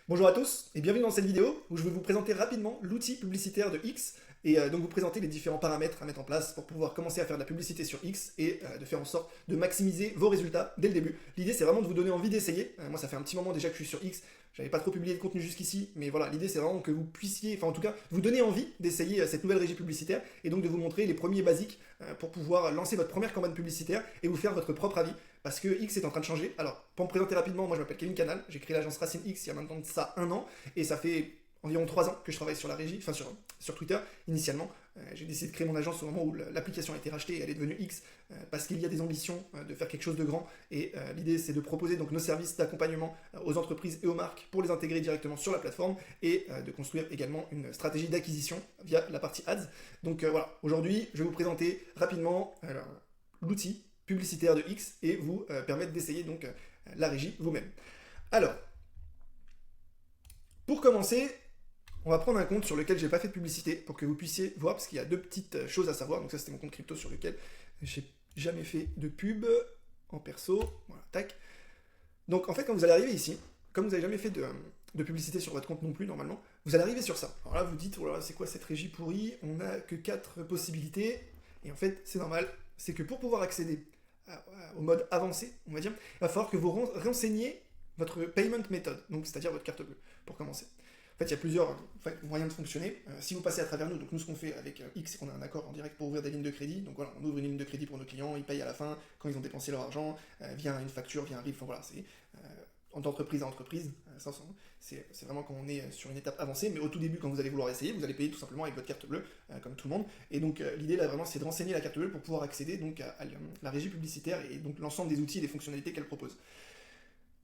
Bonjour à tous et bienvenue dans cette vidéo où je vais vous présenter rapidement l'outil publicitaire de X et donc vous présenter les différents paramètres à mettre en place pour pouvoir commencer à faire de la publicité sur X et de faire en sorte de maximiser vos résultats dès le début. L'idée c'est vraiment de vous donner envie d'essayer. Moi ça fait un petit moment déjà que je suis sur X, j'avais pas trop publié de contenu jusqu'ici, mais voilà, l'idée c'est vraiment que vous puissiez, enfin en tout cas, vous donner envie d'essayer cette nouvelle régie publicitaire et donc de vous montrer les premiers basiques pour pouvoir lancer votre première campagne publicitaire et vous faire votre propre avis. Parce que X est en train de changer. Alors, pour me présenter rapidement, moi je m'appelle Kevin Canal, j'ai créé l'agence Racine X il y a maintenant de ça un an, et ça fait environ 3 ans que je travaille sur la régie, enfin sur Twitter initialement. J'ai décidé de créer mon agence au moment où l'application a été rachetée et elle est devenue X, parce qu'il y a des ambitions de faire quelque chose de grand, et l'idée c'est de proposer donc nos services d'accompagnement aux entreprises et aux marques pour les intégrer directement sur la plateforme, et de construire également une stratégie d'acquisition via la partie ads. Donc voilà, aujourd'hui je vais vous présenter rapidement l'outil publicitaire de X et vous permettre d'essayer donc la régie vous-même. Alors, pour commencer, on va prendre un compte sur lequel j'ai pas fait de publicité pour que vous puissiez voir, parce qu'il y a deux petites choses à savoir. Donc ça c'était mon compte crypto sur lequel j'ai jamais fait de pub en perso. Voilà, tac. Donc en fait quand vous allez arriver ici, comme vous n'avez jamais fait de publicité sur votre compte non plus normalement, vous allez arriver sur ça. Alors là vous dites, oh là, c'est quoi cette régie pourrie? On n'a que 4 possibilités. Et en fait c'est normal, c'est que pour pouvoir accéder au mode avancé, on va dire, il va falloir que vous renseigniez votre payment method, donc c'est-à-dire votre carte bleue, pour commencer. En fait, il y a plusieurs moyens de fonctionner. Si vous passez à travers nous, donc nous ce qu'on fait avec X, c'est qu'on a un accord en direct pour ouvrir des lignes de crédit. Donc voilà, on ouvre une ligne de crédit pour nos clients, ils payent à la fin quand ils ont dépensé leur argent, via une facture, via un RIB, enfin voilà, c'est d'entreprise à entreprise. C'est vraiment quand on est sur une étape avancée, mais au tout début, quand vous allez vouloir essayer, vous allez payer tout simplement avec votre carte bleue, comme tout le monde. Et donc l'idée là vraiment, c'est de renseigner la carte bleue pour pouvoir accéder donc à la régie publicitaire et donc l'ensemble des outils et des fonctionnalités qu'elle propose.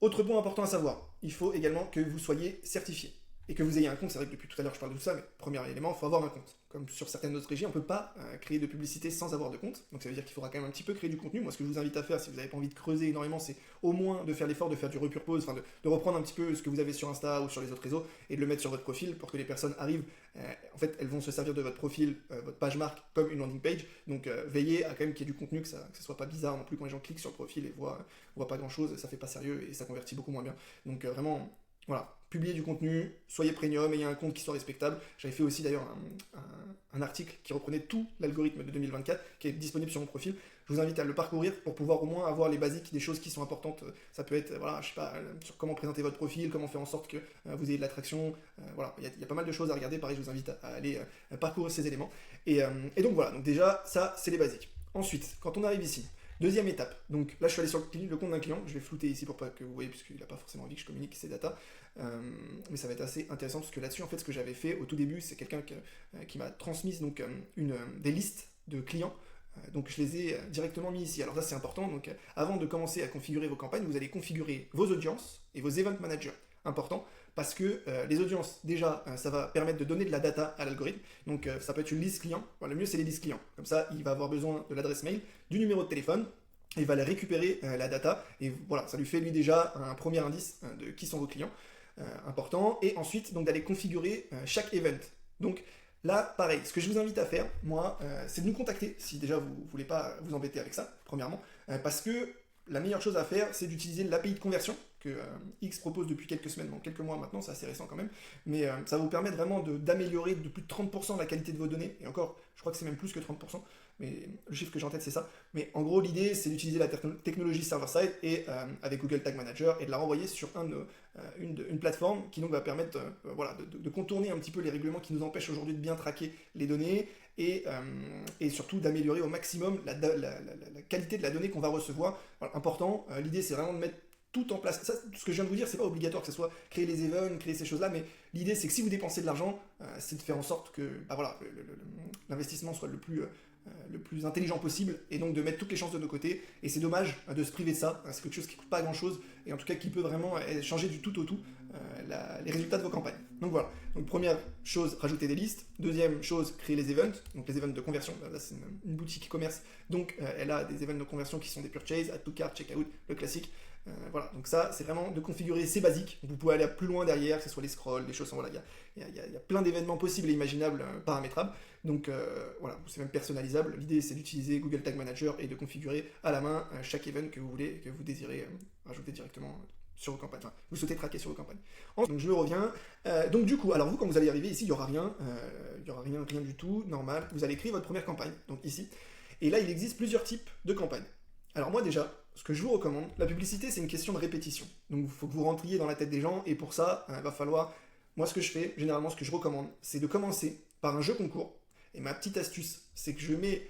Autre point important à savoir, il faut également que vous soyez certifié et que vous ayez un compte. C'est vrai que depuis tout à l'heure je parle de tout ça, mais premier élément, il faut avoir un compte. Comme sur certaines autres régies, on ne peut pas créer de publicité sans avoir de compte, donc ça veut dire qu'il faudra quand même un petit peu créer du contenu. Moi ce que je vous invite à faire, si vous n'avez pas envie de creuser énormément, c'est au moins de faire l'effort de faire du repurpose, enfin de reprendre un petit peu ce que vous avez sur Insta ou sur les autres réseaux et de le mettre sur votre profil pour que les personnes arrivent. En fait, elles vont se servir de votre profil, votre page marque, comme une landing page, donc veillez à quand même qu'il y ait du contenu, que ça soit pas bizarre non plus quand les gens cliquent sur le profil et voient pas grand chose, ça fait pas sérieux et ça convertit beaucoup moins bien. Donc vraiment, voilà, publiez du contenu, soyez premium, ayez un compte qui soit respectable. J'avais fait aussi d'ailleurs un article qui reprenait tout l'algorithme de 2024 qui est disponible sur mon profil. Je vous invite à le parcourir pour pouvoir au moins avoir les basiques, des choses qui sont importantes. Ça peut être, voilà, je sais pas, sur comment présenter votre profil, comment faire en sorte que vous ayez de l'attraction. Voilà, il y a pas mal de choses à regarder. Pareil, je vous invite à aller parcourir ces éléments. Et donc voilà, donc déjà, ça, c'est les basiques. Ensuite, quand on arrive ici, deuxième étape, donc là je suis allé sur le compte d'un client, je vais flouter ici pour pas que vous voyez, puisqu'il n'a pas forcément envie que je communique ses datas, mais ça va être assez intéressant parce que là-dessus, en fait, ce que j'avais fait au tout début, c'est quelqu'un qui m'a transmis donc, des listes de clients, donc je les ai directement mis ici. Alors ça c'est important, donc avant de commencer à configurer vos campagnes, vous allez configurer vos audiences et vos event managers. Important, parce que les audiences, déjà, ça va permettre de donner de la data à l'algorithme. Donc ça peut être une liste client. Enfin, le mieux, c'est les listes clients. Comme ça, il va avoir besoin de l'adresse mail, du numéro de téléphone, et il va aller récupérer la data. Et voilà, ça lui fait lui déjà un premier indice de qui sont vos clients. Important. Et ensuite, donc d'aller configurer chaque event. Donc là, pareil, ce que je vous invite à faire, moi, c'est de nous contacter, si déjà vous ne voulez pas vous embêter avec ça, premièrement, parce que la meilleure chose à faire, c'est d'utiliser l'API de conversion que X propose depuis quelques semaines, donc quelques mois maintenant, c'est assez récent quand même, mais ça va vous permettre vraiment d'améliorer de plus de 30% la qualité de vos données, et encore, je crois que c'est même plus que 30%, mais le chiffre que j'ai en tête c'est ça. Mais en gros, l'idée c'est d'utiliser la technologie server-side et avec Google Tag Manager et de la renvoyer sur une plateforme qui donc va permettre voilà, de contourner un petit peu les règlements qui nous empêchent aujourd'hui de bien traquer les données et surtout d'améliorer au maximum la qualité de la donnée qu'on va recevoir. Voilà, important, l'idée c'est vraiment de mettre tout en place. Ça, ce que je viens de vous dire, c'est pas obligatoire que ce soit créer les events, créer ces choses-là, mais l'idée c'est que si vous dépensez de l'argent, c'est de faire en sorte que bah voilà, l'investissement soit le plus intelligent possible et donc de mettre toutes les chances de nos côtés. Et c'est dommage de se priver de ça. C'est quelque chose qui coûte pas grand-chose et en tout cas qui peut vraiment changer du tout au tout les résultats de vos campagnes. Donc voilà. Donc première chose, rajouter des listes. Deuxième chose, créer les events. Donc les events de conversion. Là c'est une boutique e-commerce. Donc elle a des events de conversion qui sont des purchases, add to cart, checkout, le classique. Voilà, donc ça c'est vraiment de configurer ces basiques. Vous pouvez aller plus loin derrière, que ce soit les scrolls, des choses, voilà, il y a plein d'événements possibles et imaginables, paramétrables. Donc voilà, c'est même personnalisable. L'idée c'est d'utiliser Google Tag Manager et de configurer à la main chaque event que vous voulez, que vous désirez rajouter directement sur vos campagnes, enfin, vous souhaitez traquer sur vos campagnes. Donc je me reviens. Donc du coup, alors vous, quand vous allez arriver ici, il n'y aura rien, rien du tout, normal. Vous allez créer votre première campagne, donc ici. Et là, il existe plusieurs types de campagnes. Alors moi déjà, ce que je vous recommande, la publicité, c'est une question de répétition. Donc il faut que vous rentriez dans la tête des gens, et pour ça, il va falloir... Moi, ce que je fais, généralement, ce que je recommande, c'est de commencer par un jeu concours. Et ma petite astuce, c'est que je mets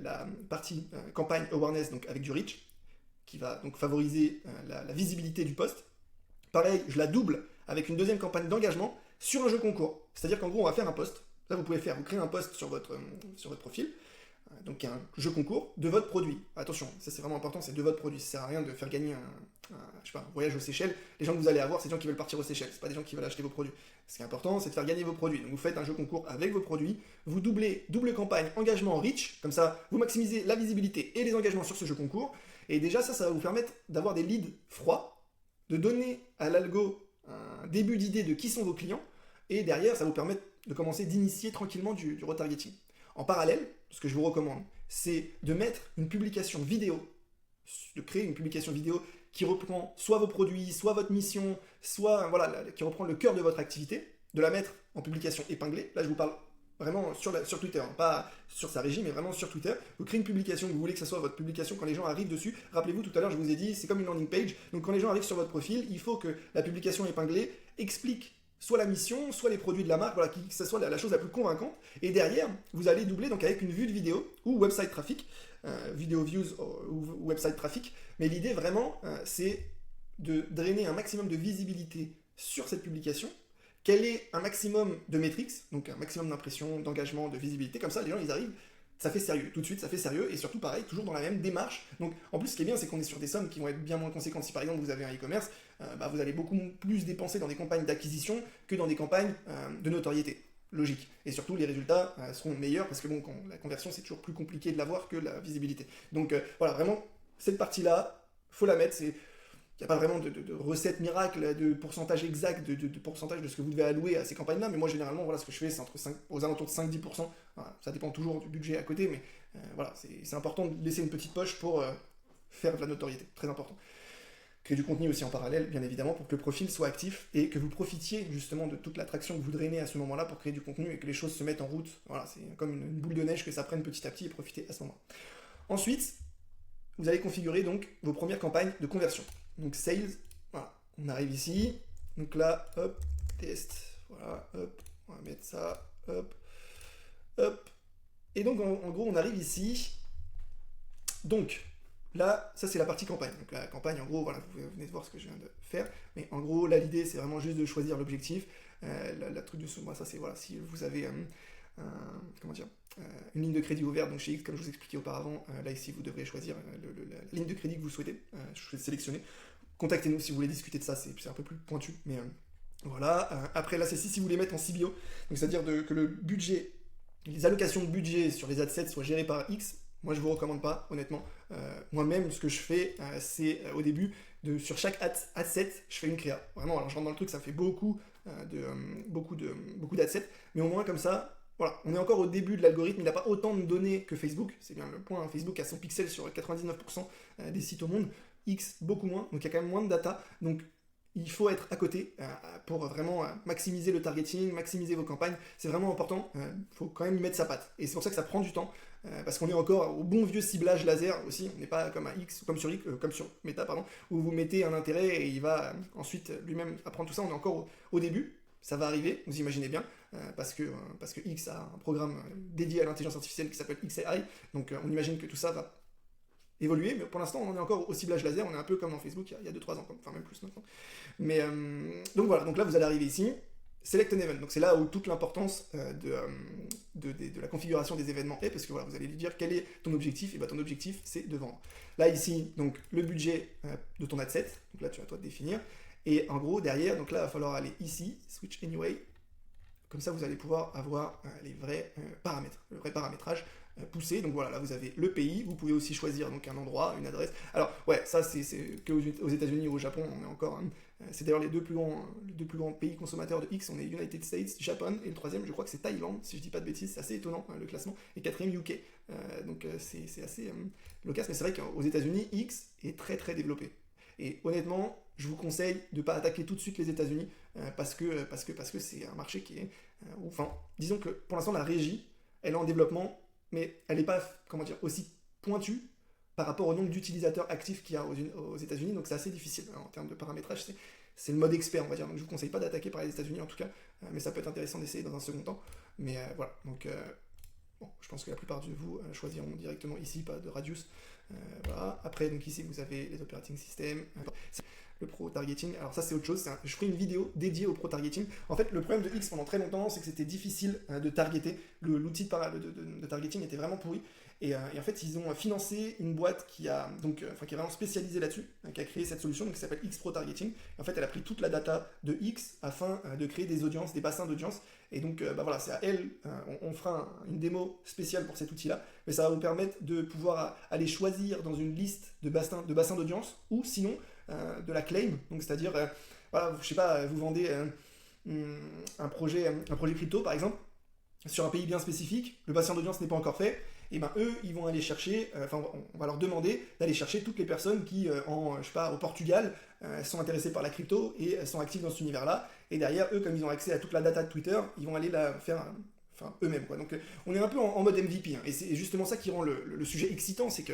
la partie campagne awareness, donc avec du reach, qui va donc favoriser la visibilité du post. Pareil, je la double avec une deuxième campagne d'engagement sur un jeu concours. C'est-à-dire qu'en gros, on va faire un post. Là, vous pouvez vous créer un post sur votre profil, donc un jeu concours de votre produit. Attention, ça c'est vraiment important, c'est de votre produit. Ça sert à rien de faire gagner je sais pas, un voyage aux Seychelles. Les gens que vous allez avoir, c'est des gens qui veulent partir aux Seychelles, c'est pas des gens qui veulent acheter vos produits. Ce qui est important, c'est de faire gagner vos produits. Donc vous faites un jeu concours avec vos produits, vous double campagne, engagement, reach, comme ça vous maximisez la visibilité et les engagements sur ce jeu concours. Et déjà ça va vous permettre d'avoir des leads froids, de donner à l'algo un début d'idée de qui sont vos clients, et derrière ça vous permet de commencer d'initier tranquillement du retargeting. En parallèle, ce que je vous recommande, c'est de mettre une publication vidéo, de créer une publication vidéo qui reprend soit vos produits, soit votre mission, soit voilà, qui reprend le cœur de votre activité, de la mettre en publication épinglée. Là, je vous parle vraiment sur Twitter, hein, pas sur sa régie, mais vraiment sur Twitter. Vous créez une publication, vous voulez que ce soit votre publication quand les gens arrivent dessus. Rappelez-vous, tout à l'heure, je vous ai dit, c'est comme une landing page. Donc, quand les gens arrivent sur votre profil, il faut que la publication épinglée explique soit la mission, soit les produits de la marque, voilà, que ce soit la chose la plus convaincante. Et derrière, vous allez doubler donc avec une vue de vidéo ou website traffic, vidéo views ou website traffic. Mais l'idée vraiment, c'est de drainer un maximum de visibilité sur cette publication. Quel est un maximum de métriques, donc un maximum d'impressions, d'engagement, de visibilité. Comme ça, les gens, ils arrivent, ça fait sérieux. Tout de suite, ça fait sérieux. Et surtout, pareil, toujours dans la même démarche. Donc, en plus, ce qui est bien, c'est qu'on est sur des sommes qui vont être bien moins conséquentes. Si par exemple, vous avez un e-commerce, vous allez beaucoup plus dépenser dans des campagnes d'acquisition que dans des campagnes de notoriété. Logique. Et surtout, les résultats seront meilleurs parce que bon, la conversion, c'est toujours plus compliqué de l'avoir que la visibilité. Donc, voilà, vraiment, cette partie-là, faut la mettre. Il n'y a pas vraiment de recette miracle, de pourcentage exact, de pourcentage de ce que vous devez allouer à ces campagnes-là, mais moi généralement, voilà, ce que je fais, c'est aux alentours de 5-10%. Voilà, ça dépend toujours du budget à côté, mais voilà, c'est important de laisser une petite poche pour faire de la notoriété, très important. Créer du contenu aussi en parallèle, bien évidemment, pour que le profil soit actif et que vous profitiez justement de toute l'attraction que vous drainez à ce moment-là pour créer du contenu et que les choses se mettent en route. Voilà, c'est comme une boule de neige, que ça prenne petit à petit et profiter à ce moment. Ensuite, vous allez configurer donc vos premières campagnes de conversion. Donc sales, voilà, on arrive ici, donc là, hop, test, voilà, hop, on va mettre ça, hop, hop, et donc en gros on arrive ici, donc là, ça c'est la partie campagne, donc la campagne en gros, voilà, vous venez de voir ce que je viens de faire, mais en gros là l'idée c'est vraiment juste de choisir l'objectif, la truc de ce mois, ça c'est voilà, si vous avez une ligne de crédit ouverte, donc chez X, comme je vous expliquais auparavant, là ici vous devrez choisir la ligne de crédit que vous souhaitez sélectionner. Contactez-nous si vous voulez discuter de ça, c'est un peu plus pointu, mais voilà. Après là c'est si vous voulez mettre en CBO, donc c'est-à-dire que le budget, les allocations de budget sur les adsets soient gérées par X. Moi je vous recommande pas, honnêtement. Moi-même ce que je fais, c'est au début, sur chaque adset, je fais une créa. Vraiment, alors je rentre dans le truc, ça fait beaucoup d'adsets, mais au moins comme ça, voilà, on est encore au début de l'algorithme, il n'a pas autant de données que Facebook, c'est bien le point, hein. Facebook a 100 pixels sur 99% des sites au monde, X beaucoup moins, donc il y a quand même moins de data, donc il faut être à côté pour vraiment maximiser le targeting, maximiser vos campagnes, c'est vraiment important, il faut quand même y mettre sa patte, et c'est pour ça que ça prend du temps, parce qu'on est encore au bon vieux ciblage laser aussi, on n'est pas comme à X, comme sur Meta, pardon, où vous mettez un intérêt et il va ensuite lui-même apprendre tout ça, on est encore au début. Ça va arriver, vous imaginez bien, parce que X a un programme dédié à l'intelligence artificielle qui s'appelle XAI, donc on imagine que tout ça va évoluer, mais pour l'instant on en est encore au ciblage laser, on est un peu comme dans Facebook il y a 2-3 ans, enfin même plus maintenant. Mais donc voilà, donc là vous allez arriver ici, Select an event, donc c'est là où toute l'importance de la configuration des événements est, parce que voilà, vous allez lui dire quel est ton objectif, et bien ton objectif c'est de vendre. Là ici, donc le budget de ton adset, donc là tu vas toi te définir, et en gros, derrière, donc là, il va falloir aller ici, Switch Anyway. Comme ça, vous allez pouvoir avoir les vrais paramètres, le vrai paramétrage poussé. Donc voilà, là, vous avez le pays. Vous pouvez aussi choisir donc un endroit, une adresse. Alors, ouais, ça, c'est qu'aux États-Unis ou au Japon, on est encore... c'est d'ailleurs les deux plus grands pays consommateurs de X. On est United States, Japon, et le troisième, je crois que c'est Thaïlande, si je dis pas de bêtises. C'est assez étonnant, le classement. Et quatrième, UK. Donc c'est assez loquace. Mais c'est vrai qu'aux États-Unis, X est très, très développé. Et honnêtement, je vous conseille de ne pas attaquer tout de suite les États-Unis parce que c'est un marché qui est... enfin, disons que pour l'instant, la régie, elle est en développement, mais elle n'est pas, comment dire, aussi pointue par rapport au nombre d'utilisateurs actifs qu'il y a aux États-Unis, donc c'est assez difficile en termes de paramétrage. C'est le mode expert, on va dire. Donc je vous conseille pas d'attaquer par les États-Unis en tout cas, mais ça peut être intéressant d'essayer dans un second temps. Mais voilà, donc bon, je pense que la plupart de vous choisiront directement ici, pas de Radius. Voilà. Après, donc ici vous avez les operating systems, le pro-targeting. Alors ça c'est autre chose, je ferai une vidéo dédiée au pro-targeting. En fait, le problème de X pendant très longtemps, c'est que c'était difficile de targeter. L'outil de targeting était vraiment pourri. Et en fait, ils ont financé une boîte qui a qui est vraiment spécialisée là-dessus, qui a créé cette solution, donc qui s'appelle X Pro Targeting. En fait, elle a pris toute la data de X afin de créer des audiences, des bassins d'audience. Et donc, voilà, c'est à elle, on fera une démo spéciale pour cet outil-là, mais ça va vous permettre de pouvoir aller choisir dans une liste de bassins d'audience, ou sinon de la claim, donc c'est-à-dire, voilà, je sais pas, vous vendez un projet crypto par exemple, sur un pays bien spécifique, le bassin d'audience n'est pas encore fait, et ben eux, ils vont aller chercher, on va leur demander d'aller chercher toutes les personnes qui, je sais pas, au Portugal, sont intéressées par la crypto et sont actives dans cet univers-là. Et derrière, eux, comme ils ont accès à toute la data de Twitter, ils vont aller la faire eux-mêmes, quoi. Donc on est un peu en mode MVP, hein, et c'est justement ça qui rend le sujet excitant, c'est que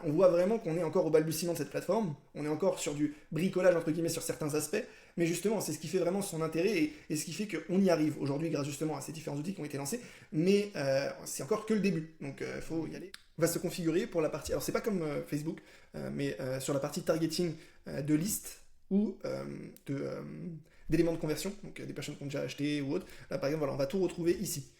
on voit vraiment qu'on est encore au balbutiement de cette plateforme, on est encore sur du bricolage entre guillemets sur certains aspects, mais justement c'est ce qui fait vraiment son intérêt et ce qui fait qu'on y arrive aujourd'hui grâce justement à ces différents outils qui ont été lancés, mais c'est encore que le début, donc il faut y aller. On va se configurer pour la partie, alors c'est pas comme Facebook, mais sur la partie targeting de liste ou d'éléments de conversion, donc des personnes qui ont déjà acheté ou autre. Là par exemple, voilà, on va tout retrouver ici.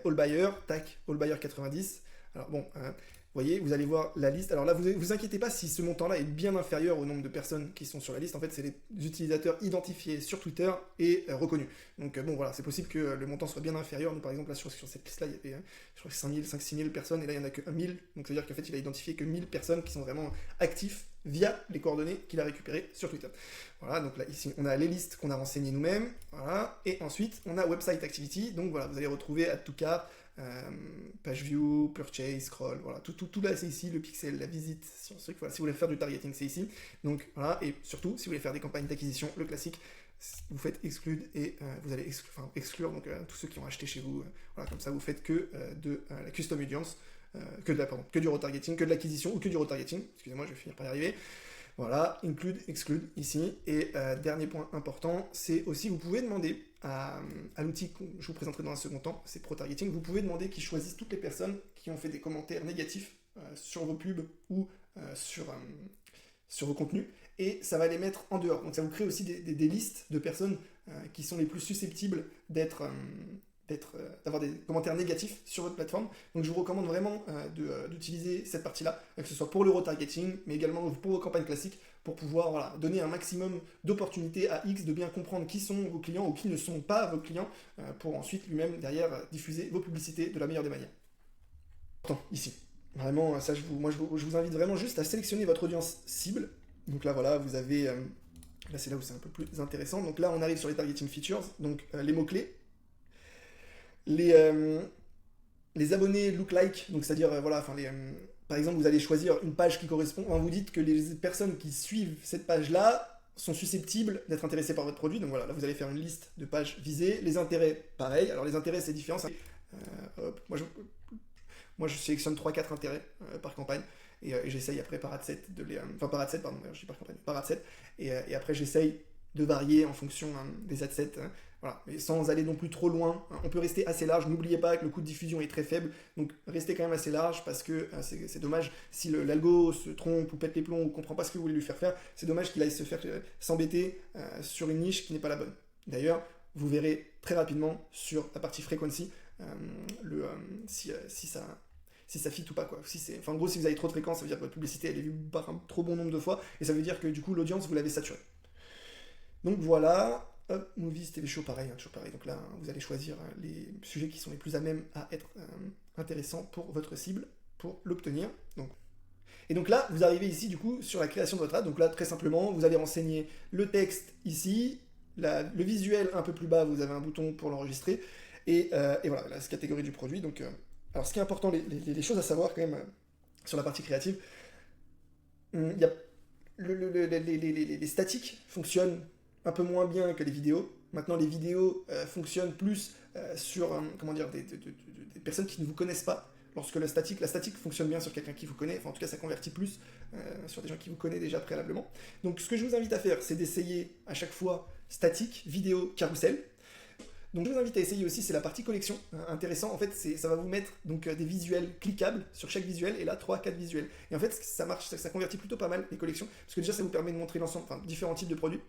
All buyer, tac, all buyer 90. Alors bon, vous voyez, vous allez voir la liste. Alors là, vous inquiétez pas si ce montant-là est bien inférieur au nombre de personnes qui sont sur la liste. En fait, c'est les utilisateurs identifiés sur Twitter et reconnus. Donc bon, voilà, c'est possible que le montant soit bien inférieur. Nous, par exemple, là, sur cette liste-là, il y avait, je crois, 5-6 000 personnes, et là, il n'y en a que 1000. Donc ça veut dire qu'en fait, il a identifié que 1000 personnes qui sont vraiment actifs via les coordonnées qu'il a récupérées sur Twitter. Voilà, donc là, ici, on a les listes qu'on a renseignées nous-mêmes, voilà, et ensuite, on a Website Activity, donc voilà, vous allez retrouver Add to Cart, Page View, Purchase, Scroll, voilà, tout là, c'est ici, le pixel, la visite, si vous voulez faire du targeting, c'est ici, donc voilà, et surtout, si vous voulez faire des campagnes d'acquisition, le classique, vous faites exclude et vous allez exclure donc tous ceux qui ont acheté chez vous, voilà, comme ça, vous faites que de la custom audience, que du retargeting, que de l'acquisition ou que du retargeting. Excusez-moi, je vais finir par y arriver. Voilà, include, exclude ici. Et dernier point important, c'est aussi, vous pouvez demander à l'outil que je vous présenterai dans un second temps, c'est ProTargeting, vous pouvez demander qu'il choisisse toutes les personnes qui ont fait des commentaires négatifs sur vos pubs ou sur vos contenus, et ça va les mettre en dehors. Donc ça vous crée aussi des listes de personnes qui sont les plus susceptibles d'avoir des commentaires négatifs sur votre plateforme. Donc je vous recommande vraiment d'utiliser cette partie-là, que ce soit pour le retargeting, mais également pour vos campagnes classiques, pour pouvoir donner un maximum d'opportunités à X de bien comprendre qui sont vos clients ou qui ne sont pas vos clients, pour ensuite lui-même derrière diffuser vos publicités de la meilleure des manières. Attends, ici. Vraiment, ça, je vous invite vraiment juste à sélectionner votre audience cible. Donc là, voilà, vous avez... là, c'est là où c'est un peu plus intéressant. Donc là, on arrive sur les targeting features, donc les mots-clés. Les abonnés look-like, donc c'est-à-dire, voilà, par exemple, vous allez choisir une page qui correspond, vous dites que les personnes qui suivent cette page-là sont susceptibles d'être intéressées par votre produit, donc voilà, là vous allez faire une liste de pages visées, les intérêts, pareil, alors les intérêts c'est différent, hop, moi je sélectionne 3-4 intérêts par campagne, et j'essaye après par ad7 de les... par ad7, pardon, je dis par campagne, par ad7, et après j'essaye de varier en fonction des ad7, voilà, mais sans aller non plus trop loin. On peut rester assez large, n'oubliez pas que le coût de diffusion est très faible, donc restez quand même assez large, parce que c'est dommage si l'algo se trompe ou pète les plombs ou comprend pas ce que vous voulez lui faire faire, c'est dommage qu'il aille s'embêter sur une niche qui n'est pas la bonne. D'ailleurs, vous verrez très rapidement sur la partie frequency si ça fit ou pas, quoi. En gros, si vous avez trop de fréquences, ça veut dire que votre publicité elle est vue par un trop bon nombre de fois, et ça veut dire que du coup l'audience vous l'avez saturée. Donc voilà, hop, Movies, TV Show, pareil, toujours pareil. Donc là, vous allez choisir les sujets qui sont les plus à même à être intéressants pour votre cible, pour l'obtenir. Et donc là, vous arrivez ici, du coup, sur la création de votre ad. Donc là, très simplement, vous allez renseigner le texte ici, le visuel un peu plus bas, vous avez un bouton pour l'enregistrer, et voilà, la catégorie du produit. Donc, alors, ce qui est important, les choses à savoir quand même sur la partie créative, il y a les statiques fonctionnent un peu moins bien que les vidéos. Maintenant, les vidéos fonctionnent plus sur comment dire, des personnes qui ne vous connaissent pas. Lorsque la statique fonctionne bien sur quelqu'un qui vous connaît, enfin en tout cas ça convertit plus sur des gens qui vous connaissent déjà préalablement. Donc ce que je vous invite à faire, c'est d'essayer à chaque fois statique, vidéo, carrousel. Donc je vous invite à essayer aussi, c'est la partie collection. Intéressant, en fait, ça va vous mettre donc, des visuels cliquables sur chaque visuel, et là 3-4 visuels. Et en fait, ça marche, ça convertit plutôt pas mal les collections, parce que déjà ça vous permet de montrer l'ensemble, enfin différents types de produits.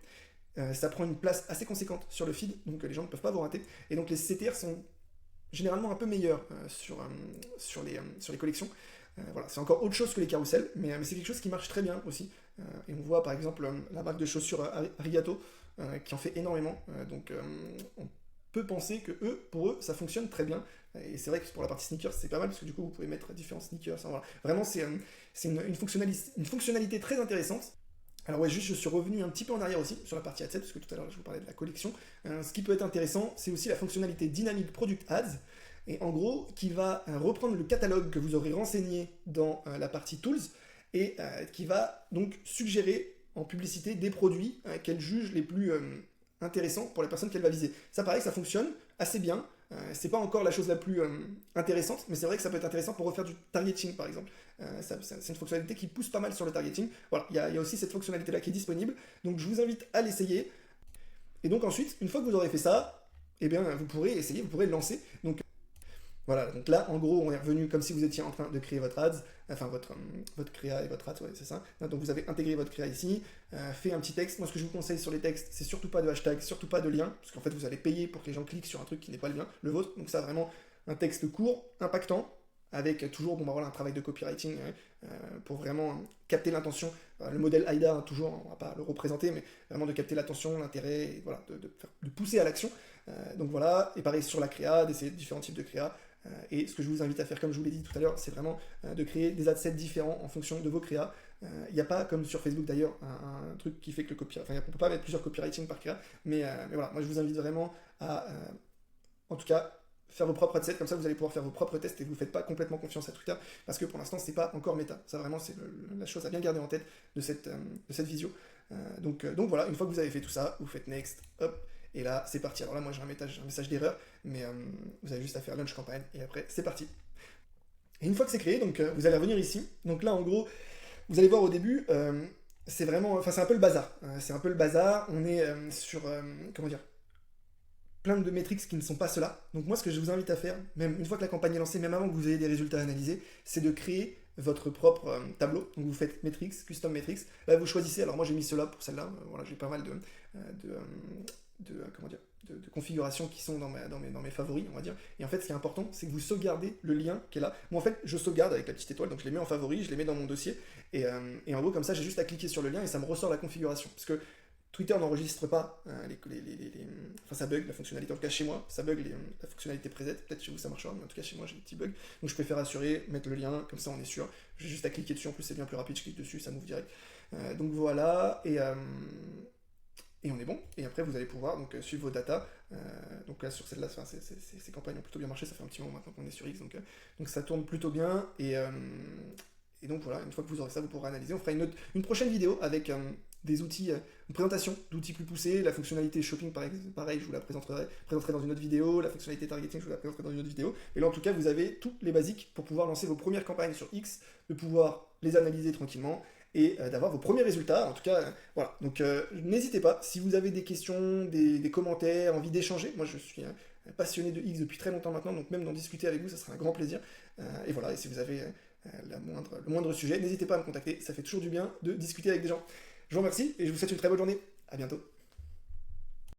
Ça prend une place assez conséquente sur le feed, donc les gens ne peuvent pas vous rater. Et donc les CTR sont généralement un peu meilleurs sur les collections. Voilà, c'est encore autre chose que les carousels, mais c'est quelque chose qui marche très bien aussi. Et on voit par exemple la marque de chaussures Arigato qui en fait énormément. Donc on peut penser que pour eux, ça fonctionne très bien. Et c'est vrai que pour la partie sneakers, c'est pas mal parce que du coup, vous pouvez mettre différents sneakers. Enfin, voilà. Vraiment, c'est une fonctionnalité très intéressante. Alors ouais, juste je suis revenu un petit peu en arrière aussi sur la partie Adset, parce que tout à l'heure je vous parlais de la collection. Ce qui peut être intéressant, c'est aussi la fonctionnalité Dynamic Product Ads, et en gros, qui va reprendre le catalogue que vous aurez renseigné dans la partie Tools, et qui va donc suggérer en publicité des produits qu'elle juge les plus intéressants pour la personne qu'elle va viser. Ça pareil, ça fonctionne assez bien. C'est pas encore la chose la plus intéressante, mais c'est vrai que ça peut être intéressant pour refaire du targeting par exemple. C'est une fonctionnalité qui pousse pas mal sur le targeting. Voilà, il y a aussi cette fonctionnalité là qui est disponible, donc je vous invite à l'essayer. Et donc ensuite, une fois que vous aurez fait ça, eh bien vous pourrez essayer, vous pourrez le lancer. Donc voilà, donc là, en gros, on est revenu comme si vous étiez en train de créer votre ads, enfin votre créa et votre ads, ouais, c'est ça. Donc vous avez intégré votre créa ici, fait un petit texte. Moi, ce que je vous conseille sur les textes, c'est surtout pas de hashtag, surtout pas de lien, parce qu'en fait, vous allez payer pour que les gens cliquent sur un truc qui n'est pas le vôtre. Donc ça, vraiment, un texte court, impactant, avec toujours bon, bah, voilà, un travail de copywriting pour vraiment capter l'intention. Le modèle AIDA, hein, toujours, on va pas le représenter, mais vraiment de capter l'attention, l'intérêt, et voilà, de pousser à l'action. Donc voilà, et pareil sur la créa, d'essayer différents types de créa. Et ce que je vous invite à faire, comme je vous l'ai dit tout à l'heure, c'est vraiment de créer des adsets différents en fonction de vos créas. Il n'y a pas, comme sur Facebook d'ailleurs, un truc qui fait que le copyright. Enfin, on ne peut pas mettre plusieurs copywriting par créa, mais voilà, moi je vous invite vraiment à, en tout cas, faire vos propres adsets, comme ça vous allez pouvoir faire vos propres tests et vous ne faites pas complètement confiance à Twitter, parce que pour l'instant c'est pas encore méta. Ça vraiment c'est la chose à bien garder en tête de cette visio. Donc voilà, une fois que vous avez fait tout ça, vous faites next, hop. Et là, c'est parti. Alors là, moi, j'ai un message d'erreur, mais vous avez juste à faire launch campagne, et après, c'est parti. Et une fois que c'est créé, donc vous allez revenir ici. Donc là, en gros, vous allez voir au début, c'est vraiment, enfin, c'est un peu le bazar. C'est un peu le bazar. On est sur, comment dire, plein de métriques qui ne sont pas cela. Donc moi, ce que je vous invite à faire, même une fois que la campagne est lancée, même avant que vous ayez des résultats à analyser, c'est de créer votre propre tableau. Donc vous faites Metrics, Custom Metrics. Là, vous choisissez. Alors moi, j'ai mis cela pour celle-là. Voilà, j'ai pas mal de configurations qui sont dans mes favoris, on va dire. Et en fait, ce qui est important, c'est que vous sauvegardez le lien qui est là. Moi, en fait, je sauvegarde avec la petite étoile, donc je les mets en favoris, je les mets dans mon dossier, et en gros, comme ça, j'ai juste à cliquer sur le lien et ça me ressort la configuration. Parce que Twitter n'enregistre pas enfin, ça bug la fonctionnalité. En tout cas, chez moi, ça bug la fonctionnalité preset. Peut-être chez vous, ça marchera, mais en tout cas, chez moi, j'ai des petits bugs. Donc, je préfère assurer, mettre le lien, comme ça, on est sûr. J'ai juste à cliquer dessus. En plus, c'est bien plus rapide. Je clique dessus, ça m'ouvre direct. Donc, voilà. Et on est bon, et après vous allez pouvoir donc, suivre vos datas. Donc là sur celle-là, ces campagnes ont plutôt bien marché, ça fait un petit moment maintenant qu'on est sur X, donc ça tourne plutôt bien, et donc voilà, une fois que vous aurez ça, vous pourrez analyser. On fera une prochaine vidéo avec des outils, une présentation d'outils plus poussés, la fonctionnalité shopping pareil, je vous la présenterai dans une autre vidéo, la fonctionnalité targeting, je vous la présenterai dans une autre vidéo, et là en tout cas vous avez tous les basiques pour pouvoir lancer vos premières campagnes sur X, de pouvoir les analyser tranquillement, et d'avoir vos premiers résultats. En tout cas, voilà. Donc n'hésitez pas, si vous avez des questions, des commentaires, envie d'échanger. Moi, je suis passionné de X depuis très longtemps maintenant, donc même d'en discuter avec vous, ça sera un grand plaisir. Et voilà, et si vous avez le moindre sujet, n'hésitez pas à me contacter, ça fait toujours du bien de discuter avec des gens. Je vous remercie et je vous souhaite une très bonne journée. À bientôt.